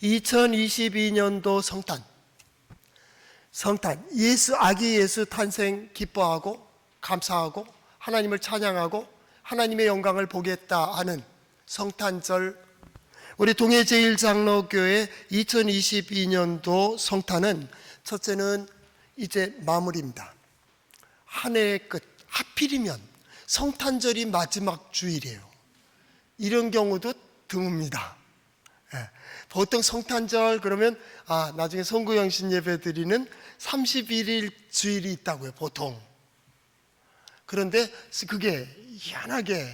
2022년도 성탄, 아기 예수 탄생 기뻐하고 감사하고 하나님을 찬양하고 하나님의 영광을 보겠다 하는 성탄절, 우리 동해제일장로교회 2022년도 성탄은 첫째는 이제 마무리입니다. 한 해의 끝, 하필이면 성탄절이 마지막 주일이에요. 이런 경우도 드뭅니다. 보통 성탄절 그러면 나중에 송구영신 예배 드리는 31일 주일이 있다고요, 보통. 그런데 그게 희한하게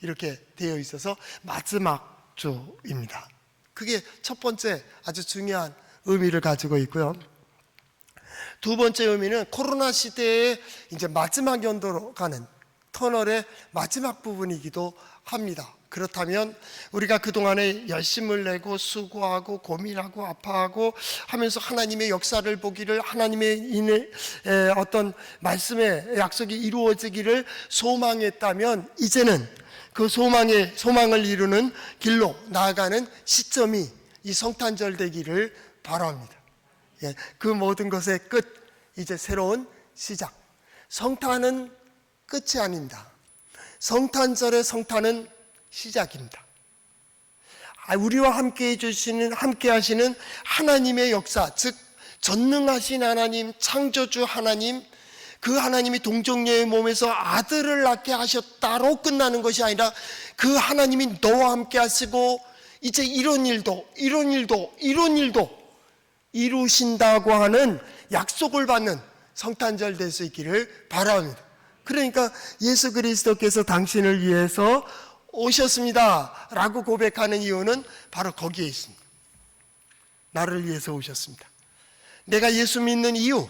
이렇게 되어 있어서 마지막 주입니다. 그게 첫 번째 아주 중요한 의미를 가지고 있고요. 두 번째 의미는 코로나 시대의 이제 마지막 연도로 가는 터널의 마지막 부분이기도 합니다. 그렇다면 우리가 그동안에 열심을 내고 수고하고 고민하고 아파하고 하면서 하나님의 역사를 보기를, 하나님의 어떤 말씀의 약속이 이루어지기를 소망했다면 이제는 그 소망을 이루는 길로 나아가는 시점이 이 성탄절 되기를 바랍니다. 그 모든 것의 끝, 이제 새로운 시작. 성탄은 끝이 아닙니다. 성탄절의 성탄은 시작입니다. 우리와 함께 하시는 하나님의 역사, 즉 전능하신 하나님, 창조주 하나님, 그 하나님이 동정녀의 몸에서 아들을 낳게 하셨다로 끝나는 것이 아니라 그 하나님이 너와 함께 하시고 이제 이런 일도 이루신다고 하는 약속을 받는 성탄절 될 수 있기를 바랍니다. 그러니까 예수 그리스도께서 당신을 위해서 오셨습니다 라고 고백하는 이유는 바로 거기에 있습니다. 나를 위해서 오셨습니다. 내가 예수 믿는 이유,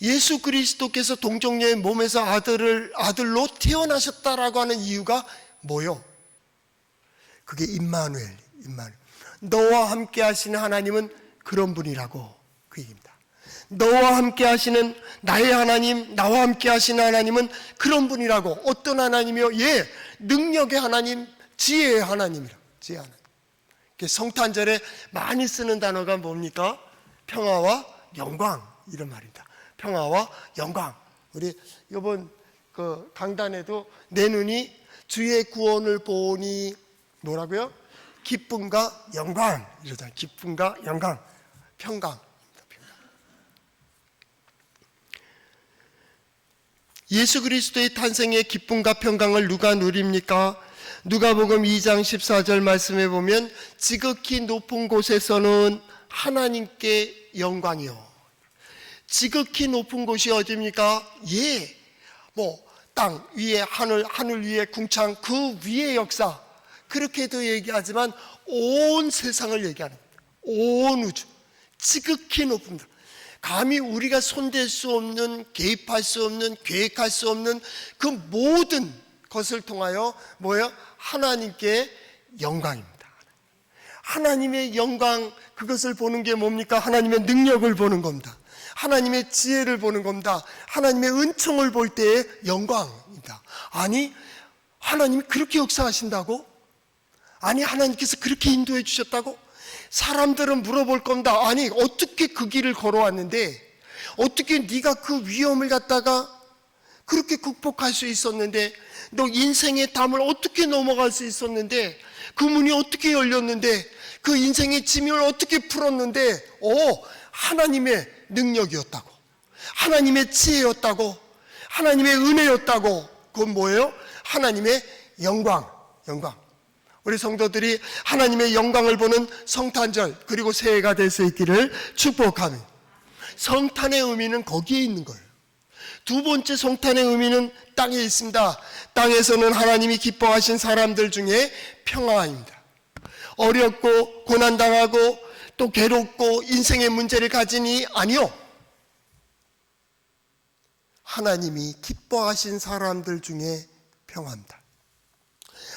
예수 그리스도께서 동정녀의 몸에서 아들로 태어나셨다라고 하는 이유가 뭐요? 그게 임마누엘. 너와 함께 하시는 하나님은 그런 분이라고, 그 얘기입니다. 너와 함께 하시는 나의 하나님, 나와 함께 하시는 하나님은 그런 분이라고. 어떤 하나님이요? 능력의 하나님, 지혜의 하나님이라. 지혜의 하나님. 성탄절에 많이 쓰는 단어가 뭡니까? 평화와 영광, 이런 말입니다. 평화와 영광. 우리 이번 그 강단에도 내 눈이 주의 구원을 보니 뭐라고요? 기쁨과 영광 이러잖아요. 기쁨과 영광, 평강. 예수 그리스도의 탄생의 기쁨과 평강을 누가 누립니까? 누가복음 2장 14절 말씀에 보면 지극히 높은 곳에서는 하나님께 영광이요. 지극히 높은 곳이 어디입니까? 땅 위에 하늘 위에 궁창, 그 위의 역사, 그렇게도 얘기하지만 온 세상을 얘기하는 겁니다. 온 우주, 지극히 높습니다. 감히 우리가 손댈 수 없는, 개입할 수 없는, 계획할 수 없는 그 모든 것을 통하여 하나님께 영광입니다. 하나님의 영광, 그것을 보는 게 뭡니까? 하나님의 능력을 보는 겁니다. 하나님의 지혜를 보는 겁니다. 하나님의 은총을 볼 때의 영광입니다. 아니, 하나님이 그렇게 역사하신다고? 아니, 하나님께서 그렇게 인도해 주셨다고? 사람들은 물어볼 겁니다. 아니, 어떻게 그 길을 걸어왔는데, 어떻게 네가 그 위험을 갖다가 그렇게 극복할 수 있었는데, 너 인생의 담을 어떻게 넘어갈 수 있었는데, 그 문이 어떻게 열렸는데, 그 인생의 짐을 어떻게 풀었는데, 하나님의 능력이었다고, 하나님의 지혜였다고, 하나님의 은혜였다고. 그건 뭐예요? 하나님의 영광. 우리 성도들이 하나님의 영광을 보는 성탄절, 그리고 새해가 될 수 있기를 축복합니다. 성탄의 의미는 거기에 있는 거예요. 두 번째 성탄의 의미는 땅에 있습니다. 땅에서는 하나님이 기뻐하신 사람들 중에 평화입니다. 어렵고 고난당하고 또 괴롭고 인생의 문제를 가지니 아니요. 하나님이 기뻐하신 사람들 중에 평화입니다.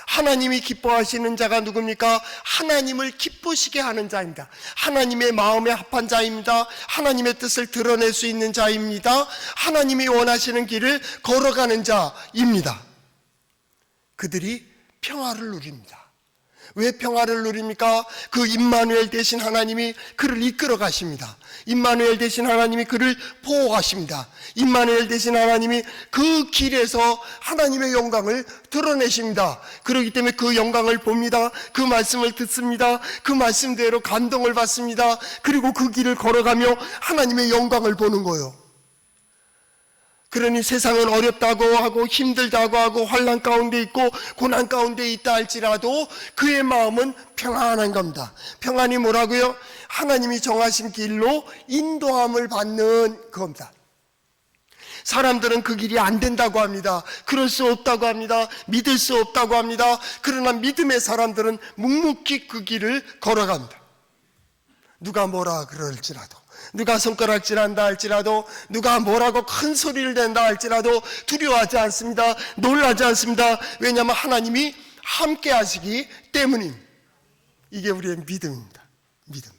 하나님이 기뻐하시는 자가 누굽니까? 하나님을 기쁘시게 하는 자입니다. 하나님의 마음에 합한 자입니다. 하나님의 뜻을 드러낼 수 있는 자입니다. 하나님이 원하시는 길을 걸어가는 자입니다. 그들이 평화를 누립니다. 왜 평화를 누립니까? 그 임마누엘 되신 하나님이 그를 이끌어 가십니다. 임마누엘 되신 하나님이 그를 보호하십니다. 임마누엘 되신 하나님이 그 길에서 하나님의 영광을 드러내십니다. 그렇기 때문에 그 영광을 봅니다. 그 말씀을 듣습니다. 그 말씀대로 감동을 받습니다. 그리고 그 길을 걸어가며 하나님의 영광을 보는 거예요. 그러니 세상은 어렵다고 하고 힘들다고 하고 환난 가운데 있고 고난 가운데 있다 할지라도 그의 마음은 평안한 겁니다. 평안이 뭐라고요? 하나님이 정하신 길로 인도함을 받는 겁니다. 사람들은 그 길이 안 된다고 합니다. 그럴 수 없다고 합니다. 믿을 수 없다고 합니다. 그러나 믿음의 사람들은 묵묵히 그 길을 걸어갑니다. 누가 뭐라 그럴지라도, 누가 손가락질한다 할지라도, 누가 뭐라고 큰 소리를 낸다 할지라도 두려워하지 않습니다. 놀라지 않습니다. 왜냐하면 하나님이 함께 하시기 때문입니다. 이게 우리의 믿음입니다. 믿음.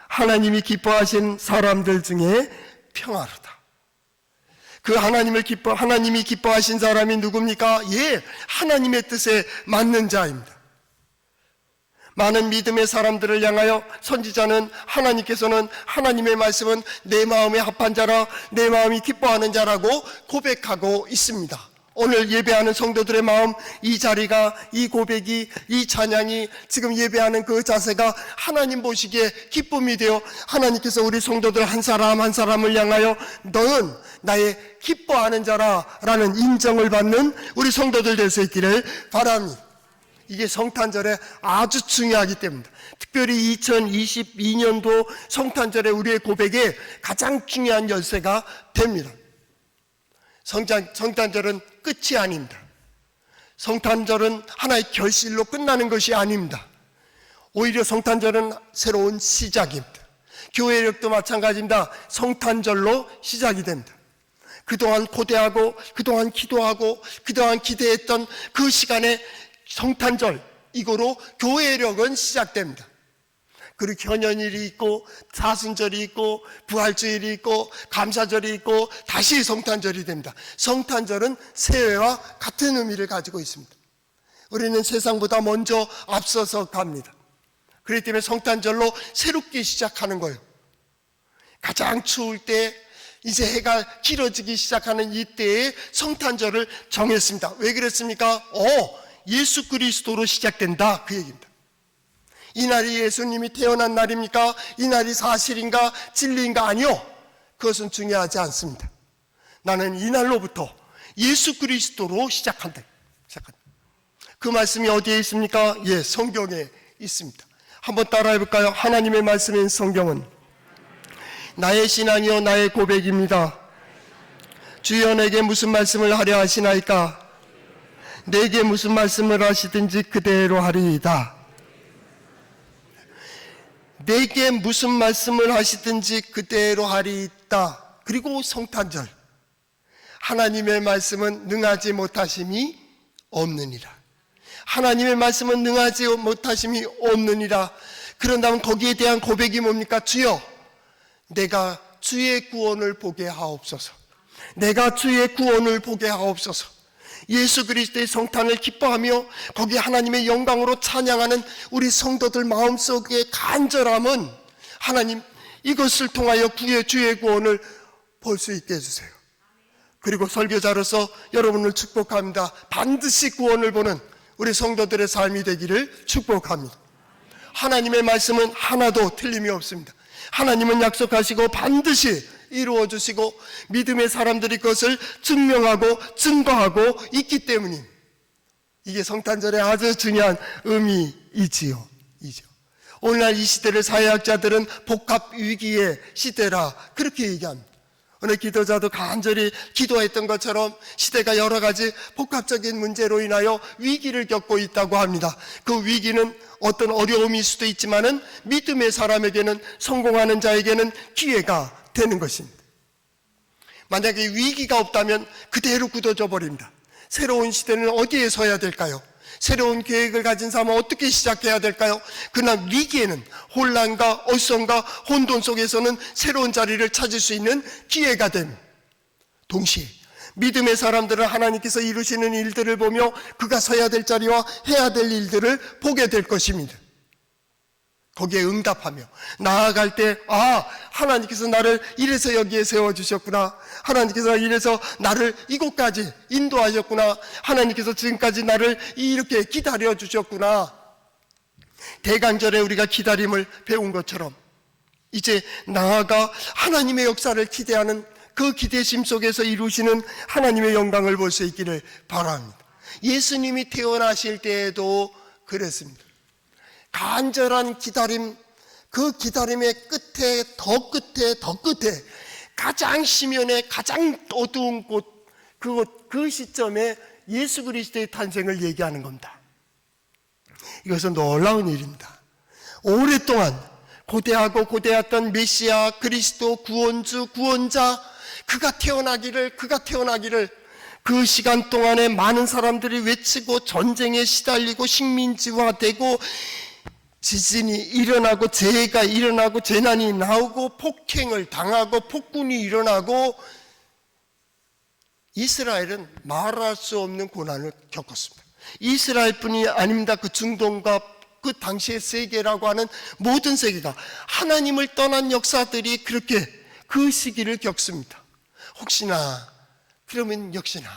하나님이 기뻐하신 사람들 중에 평화로다. 그 하나님이 기뻐하신 사람이 누굽니까? 예, 하나님의 뜻에 맞는 자입니다. 많은 믿음의 사람들을 향하여 선지자는 하나님께서는 하나님의 말씀은 내 마음에 합한 자라, 내 마음이 기뻐하는 자라고 고백하고 있습니다. 오늘 예배하는 성도들의 마음, 이 자리가, 이 고백이, 이 찬양이, 지금 예배하는 그 자세가 하나님 보시기에 기쁨이 되어 하나님께서 우리 성도들 한 사람 한 사람을 향하여 너는 나의 기뻐하는 자라라는 인정을 받는 우리 성도들 될 수 있기를 바랍니다. 이게 성탄절에 아주 중요하기 때문입니다. 특별히 2022년도 성탄절에 우리의 고백에 가장 중요한 열쇠가 됩니다. 성탄절은 끝이 아닙니다. 성탄절은 하나의 결실로 끝나는 것이 아닙니다. 오히려 성탄절은 새로운 시작입니다. 교회력도 마찬가지입니다. 성탄절로 시작이 됩니다. 그동안 고대하고, 그동안 기도하고, 그동안 기대했던 그 시간에 성탄절, 이거로 교회력은 시작됩니다. 그리고 견연일이 있고 사순절이 있고 부활주일이 있고 감사절이 있고 다시 성탄절이 됩니다. 성탄절은 새해와 같은 의미를 가지고 있습니다. 우리는 세상보다 먼저 앞서서 갑니다. 그렇기 때문에 성탄절로 새롭게 시작하는 거예요. 가장 추울 때, 이제 해가 길어지기 시작하는 이때에 성탄절을 정했습니다. 왜 그랬습니까? 예수 그리스도로 시작된다, 그 얘기입니다. 이날이 예수님이 태어난 날입니까? 이날이 사실인가 진리인가? 아니요, 그것은 중요하지 않습니다. 나는 이날로부터 예수 그리스도로 시작한다. 그 말씀이 어디에 있습니까? 예, 성경에 있습니다. 한번 따라해 볼까요? 하나님의 말씀인 성경은 나의 신앙이요 나의 고백입니다. 주여 내게 무슨 말씀을 하려 하시나이까? 내게 무슨 말씀을 하시든지 그대로 하리이다. 내게 무슨 말씀을 하시든지 그대로 하리이다. 그리고 성탄절, 하나님의 말씀은 능하지 못하심이 없느니라. 하나님의 말씀은 능하지 못하심이 없느니라. 그런다면 거기에 대한 고백이 뭡니까? 주여, 내가 주의 구원을 보게 하옵소서. 내가 주의 구원을 보게 하옵소서. 예수 그리스도의 성탄을 기뻐하며 거기 하나님의 영광으로 찬양하는 우리 성도들 마음속의 간절함은 하나님, 이것을 통하여 주의 구원을 볼 수 있게 해주세요. 그리고 설교자로서 여러분을 축복합니다. 반드시 구원을 보는 우리 성도들의 삶이 되기를 축복합니다. 하나님의 말씀은 하나도 틀림이 없습니다. 하나님은 약속하시고 반드시 이루어 주시고 믿음의 사람들이 그것을 증명하고 증거하고 있기 때문입니다. 이게 성탄절의 아주 중요한 의미이지요. 오늘날 이 시대를 사회학자들은 복합 위기의 시대라 그렇게 얘기합니다. 오늘 기도자도 간절히 기도했던 것처럼 시대가 여러 가지 복합적인 문제로 인하여 위기를 겪고 있다고 합니다. 그 위기는 어떤 어려움일 수도 있지만은 믿음의 사람에게는, 성공하는 자에게는 기회가 되는 것입니다. 만약에 위기가 없다면 그대로 굳어져 버립니다. 새로운 시대는 어디에 서야 될까요? 새로운 계획을 가진 사람은 어떻게 시작해야 될까요? 그러나 위기에는, 혼란과 어성과 혼돈 속에서는 새로운 자리를 찾을 수 있는 기회가 됩니다. 동시에 믿음의 사람들은 하나님께서 이루시는 일들을 보며 그가 서야 될 자리와 해야 될 일들을 보게 될 것입니다. 거기에 응답하며 나아갈 때 하나님께서 나를 이래서 여기에 세워주셨구나, 하나님께서 이래서 나를 이곳까지 인도하셨구나, 하나님께서 지금까지 나를 이렇게 기다려주셨구나. 대강절에 우리가 기다림을 배운 것처럼 이제 나아가 하나님의 역사를 기대하는 그 기대심 속에서 이루시는 하나님의 영광을 볼 수 있기를 바랍니다. 예수님이 태어나실 때에도 그랬습니다. 간절한 기다림, 그 기다림의 끝에 더 끝에 가장 심연의 가장 어두운 곳, 그 시점에 예수 그리스도의 탄생을 얘기하는 겁니다. 이것은 놀라운 일입니다. 오랫동안 고대했던 메시아, 그리스도, 구원주, 구원자, 그가 태어나기를 그 시간 동안에 많은 사람들이 외치고 전쟁에 시달리고 식민지화되고 지진이 일어나고 재해가 일어나고 재난이 나오고 폭행을 당하고 폭군이 일어나고 이스라엘은 말할 수 없는 고난을 겪었습니다. 이스라엘뿐이 아닙니다. 그 중동과 그 당시의 세계라고 하는 모든 세계가 하나님을 떠난 역사들이 그렇게 그 시기를 겪습니다. 혹시나 그러면 역시나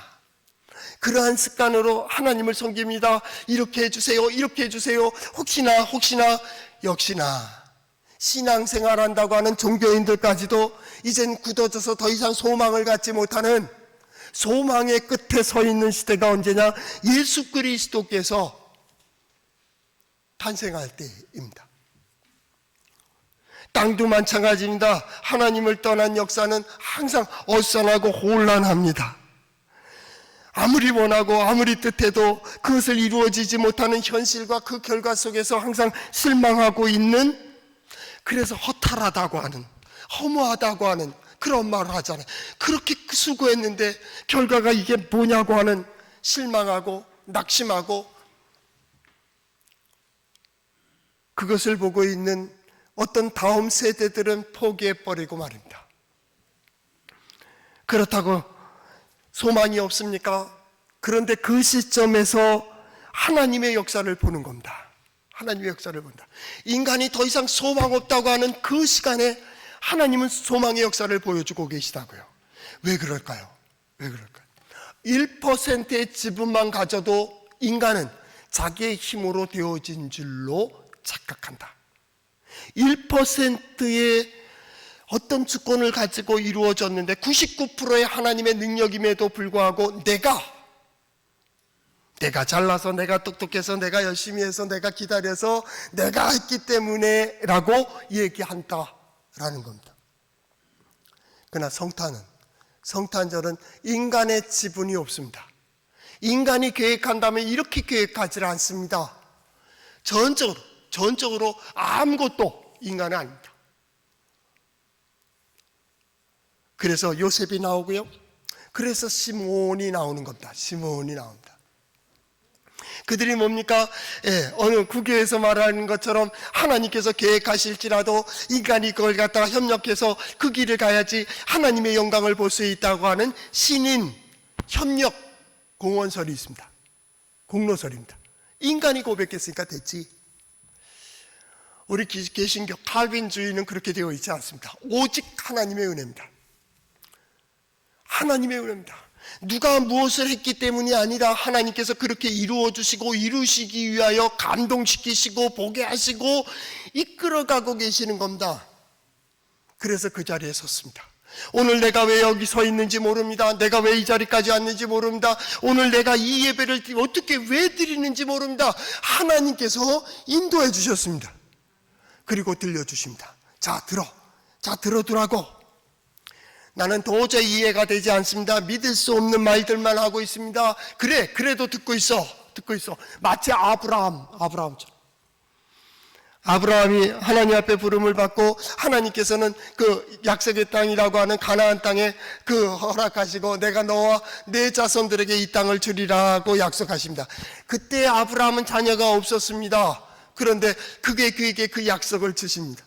그러한 습관으로 하나님을 섬깁니다. 이렇게 해주세요, 이렇게 해주세요. 혹시나 역시나 신앙생활 한다고 하는 종교인들까지도 이젠 굳어져서 더 이상 소망을 갖지 못하는 소망의 끝에 서 있는 시대가 언제냐? 예수 그리스도께서 탄생할 때입니다. 땅도 마찬가지입니다. 하나님을 떠난 역사는 항상 어수선하고 혼란합니다. 아무리 원하고 아무리 뜻해도 그것을 이루어지지 못하는 현실과 그 결과 속에서 항상 실망하고 있는, 그래서 허탈하다고 하는, 허무하다고 하는 그런 말을 하잖아요. 그렇게 수고했는데 결과가 이게 뭐냐고 하는 실망하고 낙심하고 그것을 보고 있는 어떤 다음 세대들은 포기해버리고 말입니다. 그렇다고 소망이 없습니까? 그런데 그 시점에서 하나님의 역사를 보는 겁니다. 하나님의 역사를 본다. 인간이 더 이상 소망 없다고 하는 그 시간에 하나님은 소망의 역사를 보여주고 계시다고요. 왜 그럴까요? 1%의 지분만 가져도 인간은 자기의 힘으로 되어진 줄로 착각한다. 1%의 어떤 주권을 가지고 이루어졌는데 99%의 하나님의 능력임에도 불구하고 내가 잘나서, 내가 똑똑해서, 내가 열심히 해서, 내가 기다려서, 내가 했기 때문에 라고 얘기한다라는 겁니다. 그러나 성탄절은 인간의 지분이 없습니다. 인간이 계획한다면 이렇게 계획하지 않습니다. 전적으로 아무것도 인간은 아닙니다. 그래서 요셉이 나오고요. 그래서 시몬이 나오는 겁니다. 시몬이 나옵니다. 그들이 뭡니까? 어느 구교에서 말하는 것처럼 하나님께서 계획하실지라도 인간이 그걸 갖다가 협력해서 그 길을 가야지 하나님의 영광을 볼 수 있다고 하는 신인 협력 공원설이 있습니다. 공로설입니다. 인간이 고백했으니까 됐지. 우리 개신교 칼빈주의는 그렇게 되어 있지 않습니다. 오직 하나님의 은혜입니다. 하나님의 은혜입니다. 누가 무엇을 했기 때문이 아니라 하나님께서 그렇게 이루어주시고 이루시기 위하여 감동시키시고 보게 하시고 이끌어가고 계시는 겁니다. 그래서 그 자리에 섰습니다. 오늘 내가 왜 여기 서 있는지 모릅니다. 내가 왜 이 자리까지 왔는지 모릅니다. 오늘 내가 이 예배를 어떻게 왜 드리는지 모릅니다. 하나님께서 인도해 주셨습니다. 그리고 들려주십니다. 자 들어두라고. 나는 도저히 이해가 되지 않습니다. 믿을 수 없는 말들만 하고 있습니다. 그래도 듣고 있어. 마치 아브라함처럼. 아브라함이 하나님 앞에 부름을 받고 하나님께서는 그 약속의 땅이라고 하는 가나안 땅에 그 허락하시고 내가 너와 내 자손들에게 이 땅을 주리라고 약속하십니다. 그때 아브라함은 자녀가 없었습니다. 그런데 그에게 그 약속을 주십니다.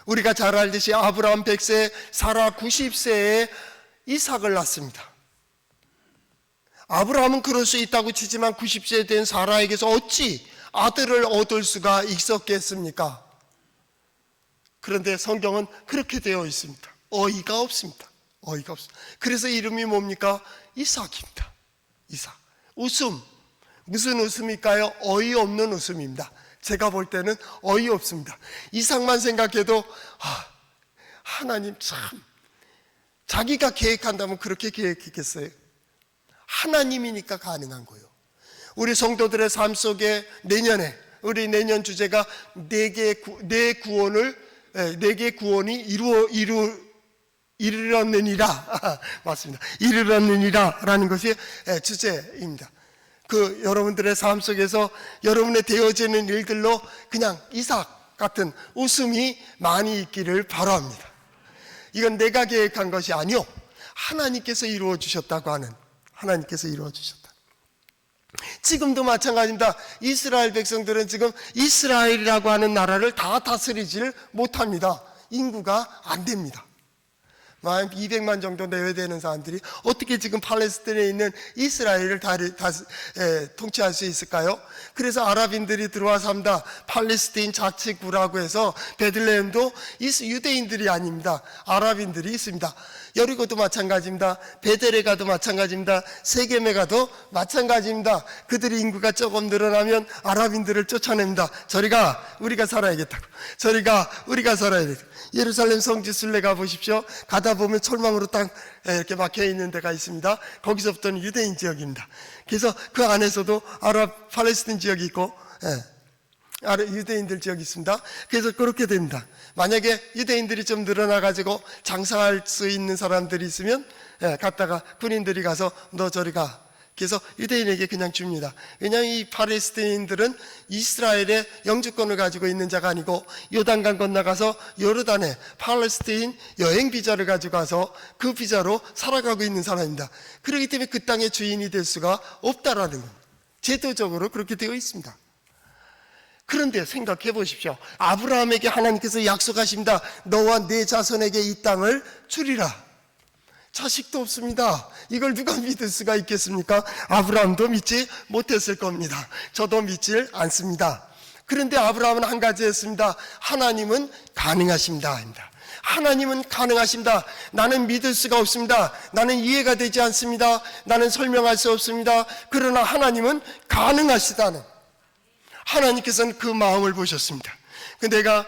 우리가 잘 알듯이 아브라함 100세, 사라 90세에 이삭을 낳습니다. 아브라함은 그럴 수 있다고 치지만 90세 된 사라에게서 어찌 아들을 얻을 수가 있었겠습니까? 그런데 성경은 그렇게 되어 있습니다. 어이가 없습니다. 어이가 없습니다. 그래서 이름이 뭡니까? 이삭입니다. 이삭. 웃음. 무슨 웃음일까요? 어이없는 웃음입니다. 제가 볼 때는 어이없습니다. 이삭만 생각해도 하나님 참 자기가 계획한다면 그렇게 계획했겠어요? 하나님이니까 가능한 거예요. 우리 성도들의 삶 속에 우리 내년 주제가 네 개의 구원이 이르렀느니라. 맞습니다. 이르렀느니라 라는 것이 주제입니다. 여러분들의 삶 속에서 여러분의 되어지는 일들로 그냥 이삭 같은 웃음이 많이 있기를 바랍니다. 이건 내가 계획한 것이 아니요, 하나님께서 이루어 주셨다고 하는, 하나님께서 이루어 주셨다. 지금도 마찬가지입니다. 이스라엘 백성들은 지금 이스라엘이라고 하는 나라를 다 다스리지를 못합니다. 인구가 안 됩니다. 200만 정도 내외되는 사람들이 어떻게 지금 팔레스타인에 있는 이스라엘을 통치할 수 있을까요? 그래서 아랍인들이 들어와 삽니다. 팔레스타인 자치구라고 해서 베들레헴도 유대인들이 아닙니다. 아랍인들이 있습니다. 여리고도 마찬가지입니다. 베델에 가도 마찬가지입니다. 세겜에 가도 마찬가지입니다. 그들의 인구가 조금 늘어나면 아랍인들을 쫓아냅니다. 저리가, 우리가 살아야겠다고. 저리가, 우리가 살아야겠다고. 예루살렘 성지 순례 가보십시오. 가다 보면 철망으로 딱 이렇게 막혀 있는 데가 있습니다. 거기서부터는 유대인 지역입니다. 그래서 그 안에서도 아랍 팔레스틴 지역이 있고 유대인들 지역이 있습니다. 그래서 그렇게 됩니다. 만약에 유대인들이 좀 늘어나가지고 장사할 수 있는 사람들이 있으면 갔다가 군인들이 가서 너 저리 가. 그래서 유대인에게 그냥 줍니다. 왜냐하면 이 팔레스타인들은 이스라엘의 영주권을 가지고 있는 자가 아니고 요단강 건너가서 요르단에 팔레스타인 여행 비자를 가지고 가서 그 비자로 살아가고 있는 사람입니다. 그렇기 때문에 그 땅의 주인이 될 수가 없다라는 겁니다. 제도적으로 그렇게 되어 있습니다. 그런데 생각해 보십시오. 아브라함에게 하나님께서 약속하십니다. 너와 네 자손에게 이 땅을 주리라. 자식도 없습니다. 이걸 누가 믿을 수가 있겠습니까? 아브라함도 믿지 못했을 겁니다. 저도 믿질 않습니다. 그런데 아브라함은 한 가지 했습니다. 하나님은 가능하십니다. 하나님은 가능하십니다. 나는 믿을 수가 없습니다. 나는 이해가 되지 않습니다. 나는 설명할 수 없습니다. 그러나 하나님은 가능하시다는, 하나님께서는 그 마음을 보셨습니다. 내가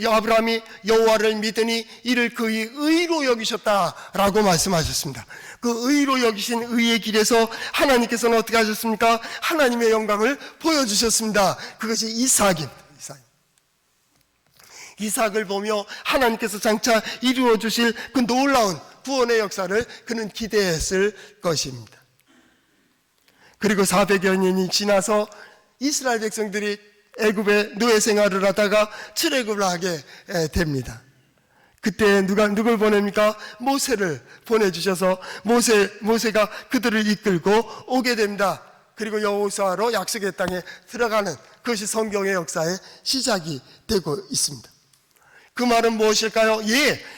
아브라함이 여호와를 믿으니 이를 그의 의로 여기셨다라고 말씀하셨습니다. 그 의로 여기신 의의 길에서 하나님께서는 어떻게 하셨습니까? 하나님의 영광을 보여주셨습니다. 그것이 이삭입니다. 이삭을 보며 하나님께서 장차 이루어 주실 그 놀라운 구원의 역사를 그는 기대했을 것입니다. 그리고 400여 년이 지나서 이스라엘 백성들이 애굽의 노예 생활을 하다가 출애굽을 하게 됩니다. 그때 누굴 보냅니까? 모세를 보내주셔서 모세가 그들을 이끌고 오게 됩니다. 그리고 여호수아로 약속의 땅에 들어가는, 그것이 성경의 역사의 시작이 되고 있습니다. 그 말은 무엇일까요?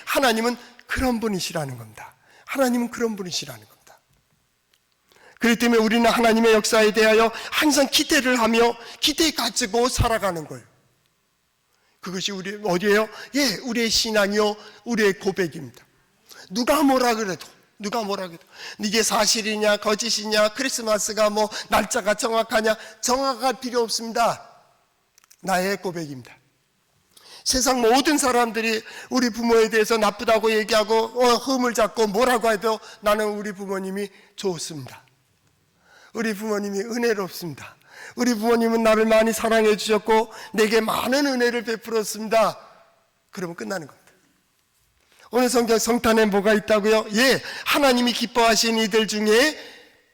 하나님은 그런 분이시라는 겁니다. 하나님은 그런 분이시라는 겁니다. 그렇기 때문에 우리는 하나님의 역사에 대하여 항상 기대를 하며 기대 가지고 살아가는 거예요. 그것이 어디예요? 우리의 신앙이요, 우리의 고백입니다. 누가 뭐라 그래도 이게 사실이냐 거짓이냐, 크리스마스가 날짜가 정확하냐, 정확할 필요 없습니다. 나의 고백입니다. 세상 모든 사람들이 우리 부모에 대해서 나쁘다고 얘기하고 흠을 잡고 뭐라고 해도 나는 우리 부모님이 좋습니다. 우리 부모님이 은혜롭습니다. 우리 부모님은 나를 많이 사랑해 주셨고 내게 많은 은혜를 베풀었습니다. 그러면 끝나는 겁니다. 오늘 성탄에 뭐가 있다고요? 하나님이 기뻐하시는 이들 중에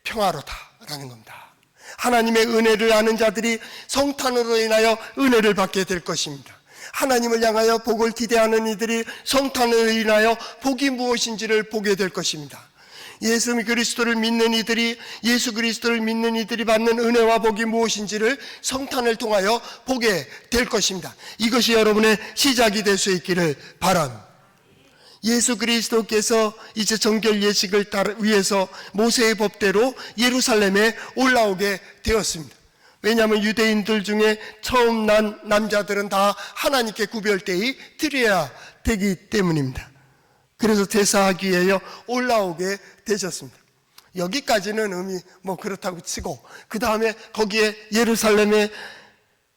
평화로다라는 겁니다. 하나님의 은혜를 아는 자들이 성탄으로 인하여 은혜를 받게 될 것입니다. 하나님을 향하여 복을 기대하는 이들이 성탄으로 인하여 복이 무엇인지를 보게 될 것입니다. 예수 그리스도를 믿는 이들이 받는 은혜와 복이 무엇인지를 성탄을 통하여 보게 될 것입니다. 이것이 여러분의 시작이 될 수 있기를 바랍니다. 예수 그리스도께서 이제 정결 예식을 위해서 모세의 법대로 예루살렘에 올라오게 되었습니다. 왜냐하면 유대인들 중에 처음 난 남자들은 다 하나님께 구별되이 드려야 되기 때문입니다. 그래서 제사하기 위하여 올라오게 되셨습니다. 여기까지는 의미 그렇다고 치고, 그 다음에 거기에 예루살렘에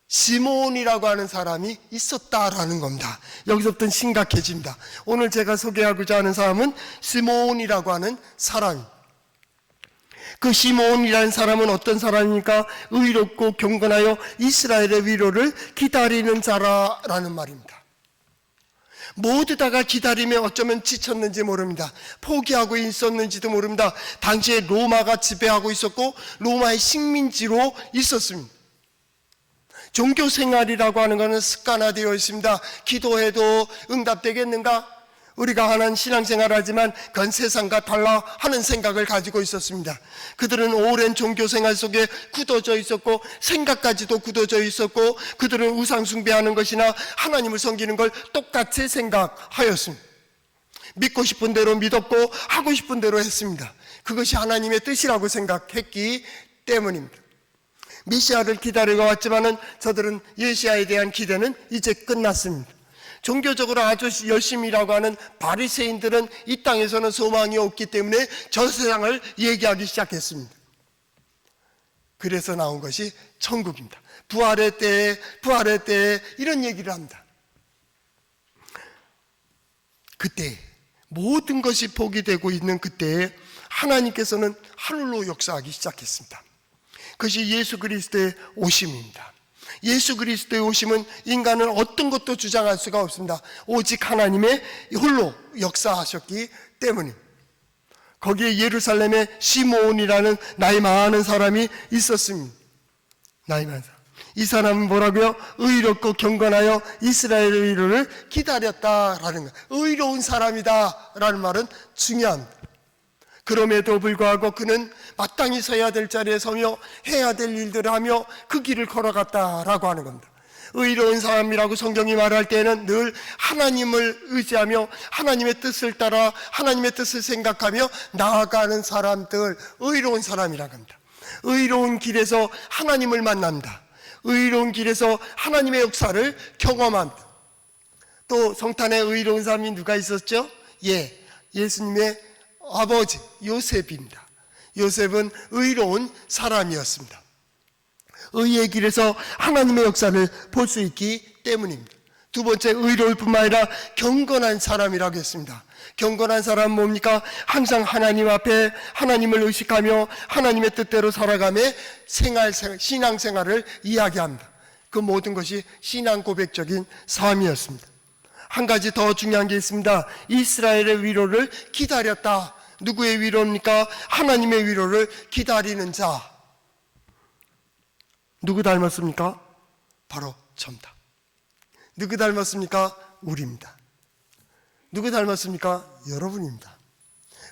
시몬이라고 하는 사람이 있었다라는 겁니다. 여기서부터 심각해집니다. 오늘 제가 소개하고자 하는 사람은 시몬이라고 하는 사람입니다. 그 시몬이라는 사람은 어떤 사람입니까? 의롭고 경건하여 이스라엘의 위로를 기다리는 자라라는 말입니다. 모두 다가 기다림에 어쩌면 지쳤는지 모릅니다. 포기하고 있었는지도 모릅니다. 당시에 로마가 지배하고 있었고 로마의 식민지로 있었습니다. 종교 생활이라고 하는 것은 습관화되어 있습니다. 기도해도 응답되겠는가? 우리가 하는 신앙생활을 하지만 그건 세상과 달라 하는 생각을 가지고 있었습니다. 그들은 오랜 종교생활 속에 굳어져 있었고 생각까지도 굳어져 있었고 그들은 우상 숭배하는 것이나 하나님을 섬기는 걸 똑같이 생각하였습니다. 믿고 싶은 대로 믿었고 하고 싶은 대로 했습니다. 그것이 하나님의 뜻이라고 생각했기 때문입니다. 메시아를 기다리고 왔지만은 저들은 메시아에 대한 기대는 이제 끝났습니다. 종교적으로 아주 열심히 일하고 하는 바리새인들은 이 땅에서는 소망이 없기 때문에 저 세상을 얘기하기 시작했습니다. 그래서 나온 것이 천국입니다. 부활의 때에 이런 얘기를 합니다. 그때 모든 것이 포기되고 있는 그때에 하나님께서는 하늘로 역사하기 시작했습니다. 그것이 예수 그리스도의 오심입니다. 예수 그리스도의 오심은 인간은 어떤 것도 주장할 수가 없습니다. 오직 하나님의 홀로 역사하셨기 때문입니다. 거기에 예루살렘에 시몬이라는 나이 많은 사람이 있었습니다. 나이 많은 사람. 이 사람은 뭐라고요? 의롭고 경건하여 이스라엘의 위로를 기다렸다라는 거예요. 의로운 사람이다라는 말은 중요합니다. 그럼에도 불구하고 그는 마땅히 서야 될 자리에 서며 해야 될 일들을 하며 그 길을 걸어갔다라고 하는 겁니다. 의로운 사람이라고 성경이 말할 때는 늘 하나님을 의지하며 하나님의 뜻을 따라 하나님의 뜻을 생각하며 나아가는 사람들, 의로운 사람이라고 합니다. 의로운 길에서 하나님을 만납니다. 의로운 길에서 하나님의 역사를 경험합니다. 또 성탄에 의로운 사람이 누가 있었죠? 예수님의 아버지 요셉입니다. 요셉은 의로운 사람이었습니다. 의의 길에서 하나님의 역사를 볼 수 있기 때문입니다. 두 번째, 의로울 뿐만 아니라 경건한 사람이라고 했습니다. 경건한 사람은 뭡니까? 항상 하나님 앞에 하나님을 의식하며 하나님의 뜻대로 살아가며 신앙생활을 이야기합니다. 그 모든 것이 신앙 고백적인 삶이었습니다. 한 가지 더 중요한 게 있습니다. 이스라엘의 위로를 기다렸다. 누구의 위로입니까? 하나님의 위로를 기다리는 자. 누구 닮았습니까? 바로 저입니다. 누구 닮았습니까? 우리입니다. 누구 닮았습니까? 여러분입니다.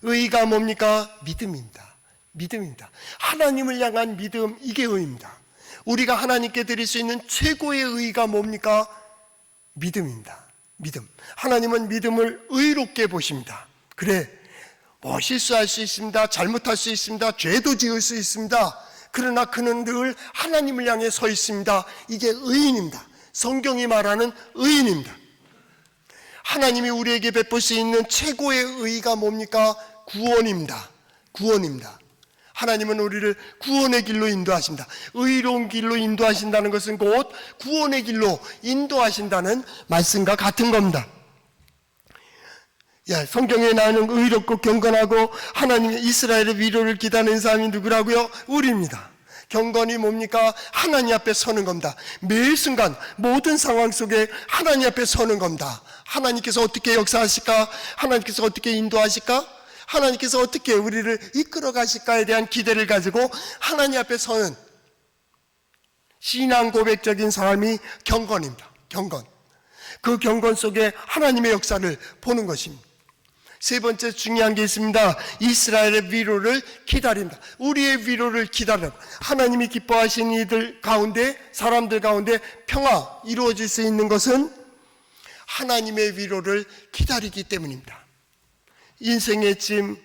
의가 뭡니까? 믿음입니다. 믿음입니다. 하나님을 향한 믿음, 이게 의입니다. 우리가 하나님께 드릴 수 있는 최고의 의가 뭡니까? 믿음입니다. 믿음. 하나님은 믿음을 의롭게 보십니다. 그래, 실수할 수 있습니다. 잘못할 수 있습니다. 죄도 지을 수 있습니다. 그러나 그는 늘 하나님을 향해 서 있습니다. 이게 의인입니다. 성경이 말하는 의인입니다. 하나님이 우리에게 베풀 수 있는 최고의 의가 뭡니까? 구원입니다. 구원입니다. 하나님은 우리를 구원의 길로 인도하십니다. 의로운 길로 인도하신다는 것은 곧 구원의 길로 인도하신다는 말씀과 같은 겁니다. 성경에 나오는 의롭고 경건하고 하나님의 이스라엘의 위로를 기다리는 사람이 누구라고요? 우리입니다. 경건이 뭡니까? 하나님 앞에 서는 겁니다. 매 순간 모든 상황 속에 하나님 앞에 서는 겁니다. 하나님께서 어떻게 역사하실까? 하나님께서 어떻게 인도하실까? 하나님께서 어떻게 우리를 이끌어 가실까에 대한 기대를 가지고 하나님 앞에 서는 신앙 고백적인 삶이 경건입니다. 경건. 그 경건 속에 하나님의 역사를 보는 것입니다. 세 번째 중요한 게 있습니다. 이스라엘의 위로를 기다립니다. 우리의 위로를 기다려. 하나님이 기뻐하시는 이들 가운데, 사람들 가운데 평화 이루어질 수 있는 것은 하나님의 위로를 기다리기 때문입니다. 인생의 짐,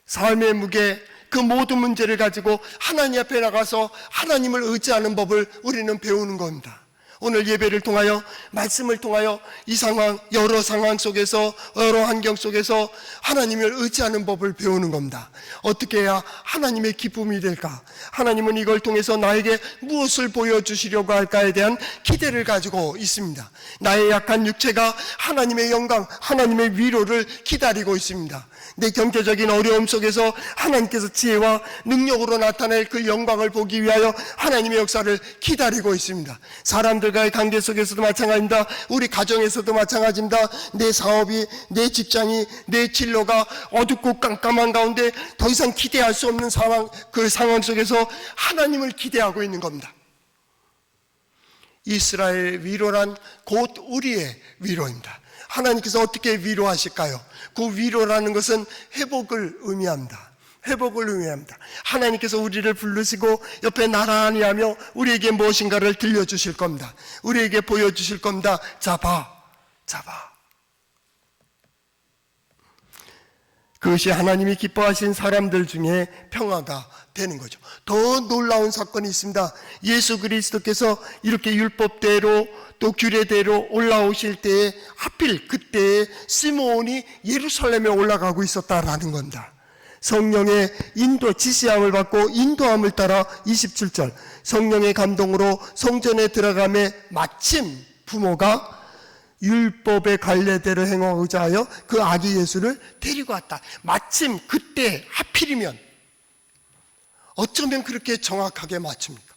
삶의 무게, 그 모든 문제를 가지고 하나님 앞에 나가서 하나님을 의지하는 법을 우리는 배우는 겁니다. 오늘 예배를 통하여, 말씀을 통하여 이 상황, 여러 상황 속에서, 여러 환경 속에서 하나님을 의지하는 법을 배우는 겁니다. 어떻게 해야 하나님의 기쁨이 될까? 하나님은 이걸 통해서 나에게 무엇을 보여주시려고 할까에 대한 기대를 가지고 있습니다. 나의 약한 육체가 하나님의 영광, 하나님의 위로를 기다리고 있습니다. 내 경제적인 어려움 속에서 하나님께서 지혜와 능력으로 나타낼 그 영광을 보기 위하여 하나님의 역사를 기다리고 있습니다. 사람들과의 관계 속에서도 마찬가지입니다. 우리 가정에서도 마찬가지입니다. 내 사업이, 내 직장이, 내 진로가 어둡고 깜깜한 가운데 더 이상 기대할 수 없는 상황, 그 상황 속에서 하나님을 기대하고 있는 겁니다. 이스라엘 위로란 곧 우리의 위로입니다. 하나님께서 어떻게 위로하실까요? 그 위로라는 것은 회복을 의미합니다. 회복을 의미합니다. 하나님께서 우리를 부르시고 옆에 나란히 하며 우리에게 무엇인가를 들려주실 겁니다. 우리에게 보여주실 겁니다. 잡아. 그것이 하나님이 기뻐하신 사람들 중에 평화가 되는 거죠. 더 놀라운 사건이 있습니다. 예수 그리스도께서 이렇게 율법대로 또 규례대로 올라오실 때에 하필 그때에 시므온이 예루살렘에 올라가고 있었다라는 겁니다. 성령의 지시함을 받고 인도함을 따라 27절 성령의 감동으로 성전에 들어가매 마침 부모가 율법의 관례대로 행하고자 하여 그 아기 예수를 데리고 왔다. 마침 그때 하필이면 어쩌면 그렇게 정확하게 맞춥니까?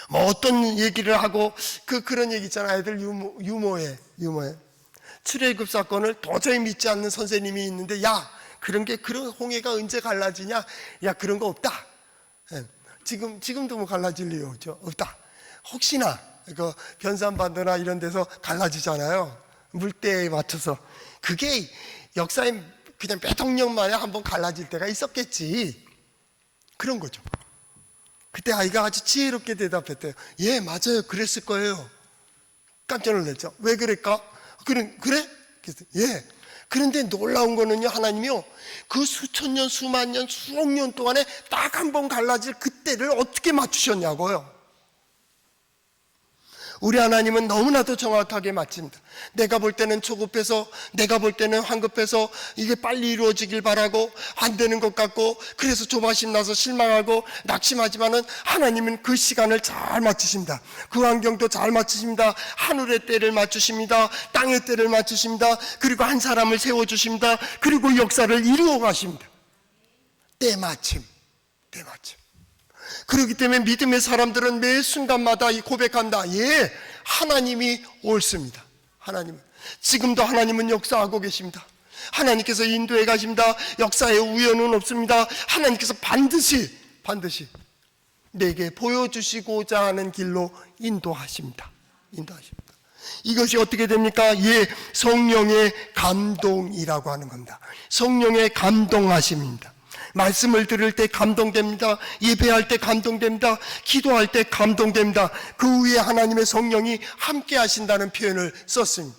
뭐 어떤 얘기를 하고 그런 얘기 있잖아요. 애들 유머에 출애굽 사건을 도저히 믿지 않는 선생님이 있는데 야 그런 홍해가 언제 갈라지냐? 야 그런 거 없다. 지금도 뭐 갈라질 이유 없다. 혹시나 그 변산반도나 이런 데서 갈라지잖아요. 물때에 맞춰서. 그게 역사에 그냥 몇 억년 만에 한번 갈라질 때가 있었겠지. 그런 거죠. 그때 아이가 아주 지혜롭게 대답했대요. 예, 맞아요. 그랬을 거예요. 깜짝 놀랐죠. 왜 그럴까? 그래? 그래서 예. 그런데 놀라운 거는요, 하나님이요, 그 수천 년, 수만 년, 수억 년 동안에 딱 한 번 갈라질 그때를 어떻게 맞추셨냐고요. 우리 하나님은 너무나도 정확하게 맞춥니다. 내가 볼 때는 초급해서, 내가 볼 때는 황급해서 이게 빨리 이루어지길 바라고 안 되는 것 같고 그래서 조바심 나서 실망하고 낙심하지만은 하나님은 그 시간을 잘 맞추십니다. 그 환경도 잘 맞추십니다. 하늘의 때를 맞추십니다. 땅의 때를 맞추십니다. 그리고 한 사람을 세워주십니다. 그리고 역사를 이루어 가십니다. 때마침. 그렇기 때문에 믿음의 사람들은 매 순간마다 이 고백한다. 예, 하나님이 옳습니다. 하나님, 지금도 하나님은 역사하고 계십니다. 하나님께서 인도해 가십니다. 역사에 우연은 없습니다. 하나님께서 반드시 내게 보여주시고자 하는 길로 인도하십니다. 이것이 어떻게 됩니까? 예, 성령의 감동이라고 하는 겁니다. 성령의 감동하심입니다. 말씀을 들을 때 감동됩니다. 예배할 때 감동됩니다. 기도할 때 감동됩니다. 그 위에 하나님의 성령이 함께 하신다는 표현을 썼습니다.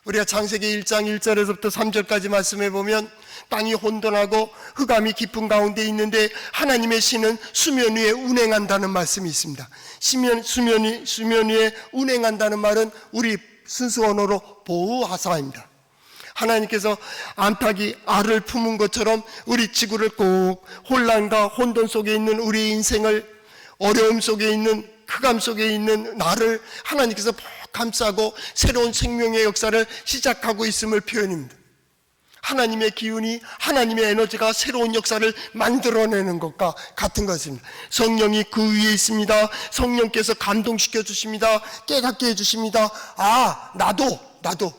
우리가 창세기 1장 1절에서부터 3절까지 말씀해 보면 땅이 혼돈하고 흑암이 깊은 가운데 있는데 하나님의 신은 수면 위에 운행한다는 말씀이 있습니다. 수면 위에 운행한다는 말은 우리 순수 언어로 보우하사입니다. 하나님께서 암탉이 알을 품은 것처럼 우리 지구를 꼭 혼란과 혼돈 속에 있는 우리 인생을, 어려움 속에 있는, 흑암 속에 있는 나를 하나님께서 감싸고 새로운 생명의 역사를 시작하고 있음을 표현합니다. 하나님의 기운이, 하나님의 에너지가 새로운 역사를 만들어내는 것과 같은 것입니다. 성령이 그 위에 있습니다. 성령께서 감동시켜 주십니다. 깨닫게 해주십니다. 나도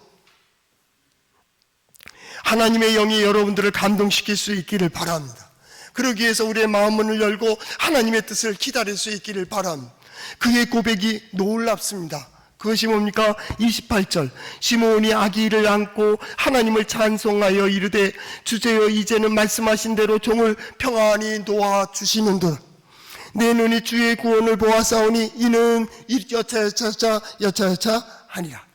하나님의 영이 여러분들을 감동시킬 수 있기를 바랍니다. 그러기 위해서 우리의 마음문을 열고 하나님의 뜻을 기다릴 수 있기를 바랍니다. 그의 고백이 놀랍습니다. 그것이 뭡니까? 28절 시므온이 아기를 안고 하나님을 찬송하여 이르되 주제여 이제는 말씀하신 대로 종을 평안히 놓아주시는도다. 내 눈이 주의 구원을 보았사오니 이는 여차여차 하니라.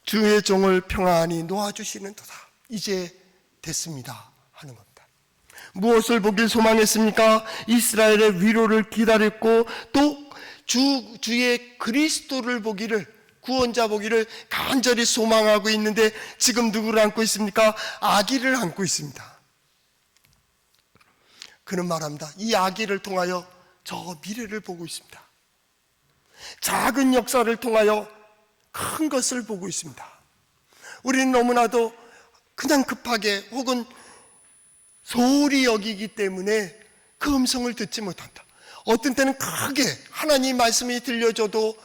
주의 종을 평안히 놓아주시는도다. 이제 됐습니다 하는 겁니다. 무엇을 보길 소망했습니까? 이스라엘의 위로를 기다렸고 또 주의 그리스도를 보기를, 구원자 보기를 간절히 소망하고 있는데 지금 누구를 안고 있습니까? 아기를 안고 있습니다. 그는 말합니다. 이 아기를 통하여 저 미래를 보고 있습니다. 작은 역사를 통하여 큰 것을 보고 있습니다. 우리는 너무나도 그냥 급하게 혹은 소홀히 여기기 때문에 그 음성을 듣지 못한다. 어떤 때는 크게 하나님 말씀이 들려줘도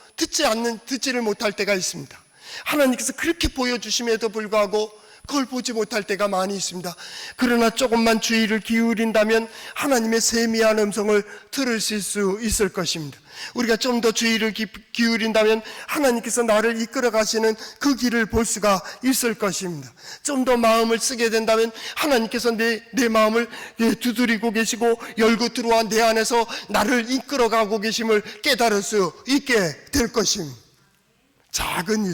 듣지를 못할 때가 있습니다. 하나님께서 그렇게 보여주심에도 불구하고 그걸 보지 못할 때가 많이 있습니다. 그러나 조금만 주의를 기울인다면 하나님의 세미한 음성을 들으실 수 있을 것입니다. 우리가 좀 더 주의를 기울인다면 하나님께서 나를 이끌어 가시는 그 길을 볼 수가 있을 것입니다. 좀 더 마음을 쓰게 된다면 하나님께서 내 마음을 두드리고 계시고 열고 들어와 내 안에서 나를 이끌어 가고 계심을 깨달을 수 있게 될 것입니다. 작은 일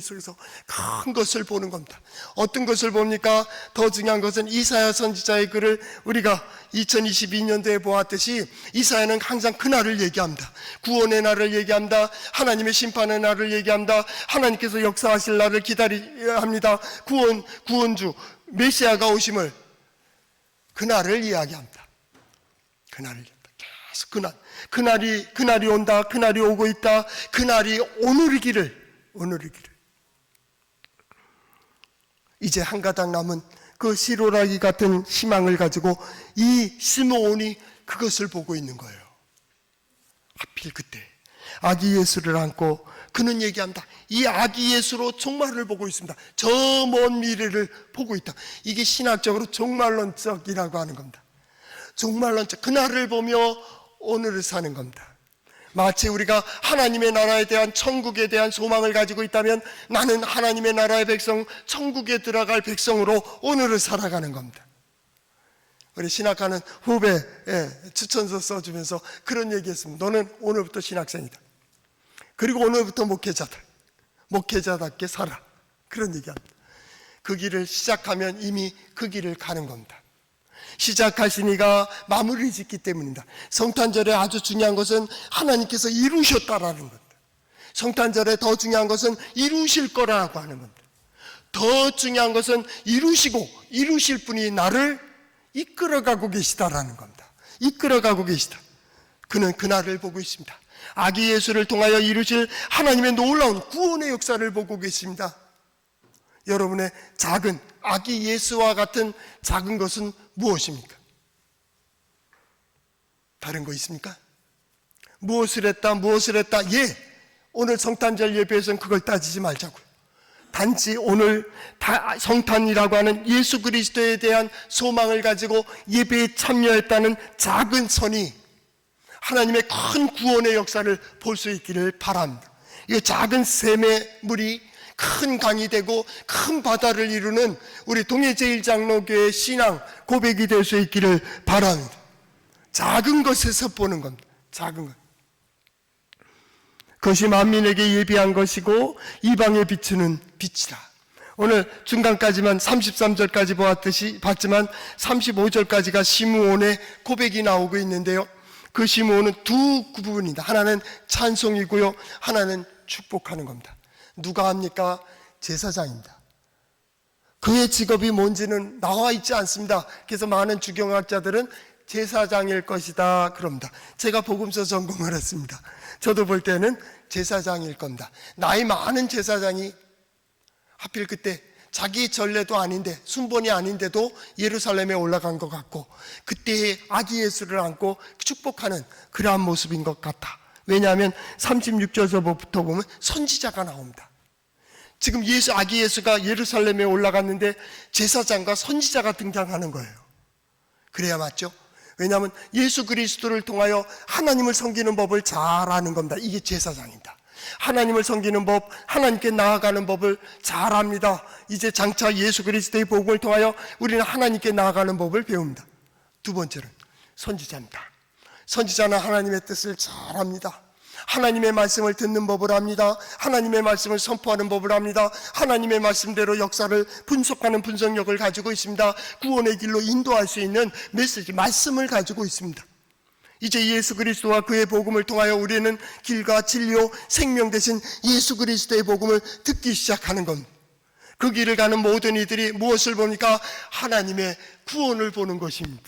속에서 큰 것을 보는 겁니다. 어떤 것을 봅니까? 더 중요한 것은 이사야 선지자의 글을 우리가 2022년도에 보았듯이 이사야는 항상 그날을 얘기합니다. 구원의 날을 얘기합니다. 하나님의 심판의 날을 얘기합니다. 하나님께서 역사하실 날을 기다려야 합니다. 구원주 메시아가 오심을, 그날을 이야기합니다. 계속 그날이 온다. 그날이 오고 있다. 그날이 오늘이기를. 이제 한 가닥 남은 그 시로라기 같은 희망을 가지고 이 시므온이 그것을 보고 있는 거예요. 하필 그때 아기 예수를 안고 그는 얘기합니다. 이 아기 예수로 종말을 보고 있습니다. 저 먼 미래를 보고 있다. 이게 신학적으로 종말론적이라고 하는 겁니다. 종말론적, 그날을 보며 오늘을 사는 겁니다. 마치 우리가 하나님의 나라에 대한, 천국에 대한 소망을 가지고 있다면 나는 하나님의 나라의 백성, 천국에 들어갈 백성으로 오늘을 살아가는 겁니다. 우리 신학하는 후배 추천서 써주면서 그런 얘기했습니다. 너는 오늘부터 신학생이다. 그리고 오늘부터 목회자답게 살아. 그런 얘기합니다. 그 길을 시작하면 이미 그 길을 가는 겁니다. 시작하신 이가 마무리 짓기 때문입니다. 성탄절에 아주 중요한 것은 하나님께서 이루셨다라는 겁니다. 성탄절에 더 중요한 것은 이루실 거라고 하는 겁니다. 더 중요한 것은 이루실 분이 나를 이끌어가고 계시다라는 겁니다. 이끌어가고 계시다. 그는 그날을 보고 있습니다. 아기 예수를 통하여 이루실 하나님의 놀라운 구원의 역사를 보고 계십니다. 여러분의 작은 아기 예수와 같은 작은 것은 무엇입니까? 다른 거 있습니까? 무엇을 했다. 오늘 성탄절 예배에서는 그걸 따지지 말자고요. 단지 오늘 성탄이라고 하는 예수 그리스도에 대한 소망을 가지고 예배에 참여했다는 작은 선이 하나님의 큰 구원의 역사를 볼 수 있기를 바랍니다. 이 작은 샘의 물이 큰 강이 되고 큰 바다를 이루는 우리 동해제일장로교의 신앙 고백이 될 수 있기를 바랍니다. 작은 것에서 보는 겁니다. 작은 것. 그것이 만민에게 예비한 것이고 이방에 비추는 빛이다. 오늘 중간까지만 33절까지 봤지만 35절까지가 시므온의 고백이 나오고 있는데요. 그 시므온은 두 부분입니다. 하나는 찬송이고요, 하나는 축복하는 겁니다. 누가 합니까? 제사장입니다. 그의 직업이 뭔지는 나와 있지 않습니다. 그래서 많은 주경학자들은 제사장일 것이다 그럽니다. 제가 복음서 전공을 했습니다. 저도 볼 때는 제사장일 겁니다. 나이 많은 제사장이 하필 그때 자기 전례도 아닌데, 순번이 아닌데도 예루살렘에 올라간 것 같고, 그때의 아기 예수를 안고 축복하는 그러한 모습인 것 같다. 왜냐하면 36절서부터 보면 선지자가 나옵니다. 지금 아기 예수가 예루살렘에 올라갔는데 제사장과 선지자가 등장하는 거예요. 그래야 맞죠? 왜냐하면 예수 그리스도를 통하여 하나님을 섬기는 법을 잘 아는 겁니다. 이게 제사장입니다. 하나님을 섬기는 법, 하나님께 나아가는 법을 잘 압니다. 이제 장차 예수 그리스도의 복음을 통하여 우리는 하나님께 나아가는 법을 배웁니다. 두 번째는 선지자입니다. 선지자는 하나님의 뜻을 잘 압니다. 하나님의 말씀을 듣는 법을 압니다. 하나님의 말씀을 선포하는 법을 압니다. 하나님의 말씀대로 역사를 분석하는 분석력을 가지고 있습니다. 구원의 길로 인도할 수 있는 메시지, 말씀을 가지고 있습니다. 이제 예수 그리스도와 그의 복음을 통하여 우리는 길과 진리요 생명 되신 예수 그리스도의 복음을 듣기 시작하는 겁니다. 그 길을 가는 모든 이들이 무엇을 보니까? 하나님의 구원을 보는 것입니다.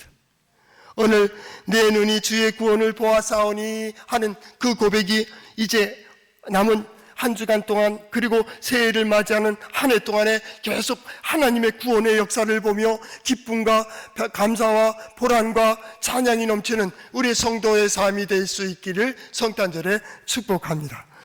오늘 내 눈이 주의 구원을 보아사오니 하는 그 고백이 이제 남은 한 주간 동안, 그리고 새해를 맞이하는 한 해 동안에 계속 하나님의 구원의 역사를 보며 기쁨과 감사와 보람과 찬양이 넘치는 우리 성도의 삶이 될 수 있기를 성탄절에 축복합니다.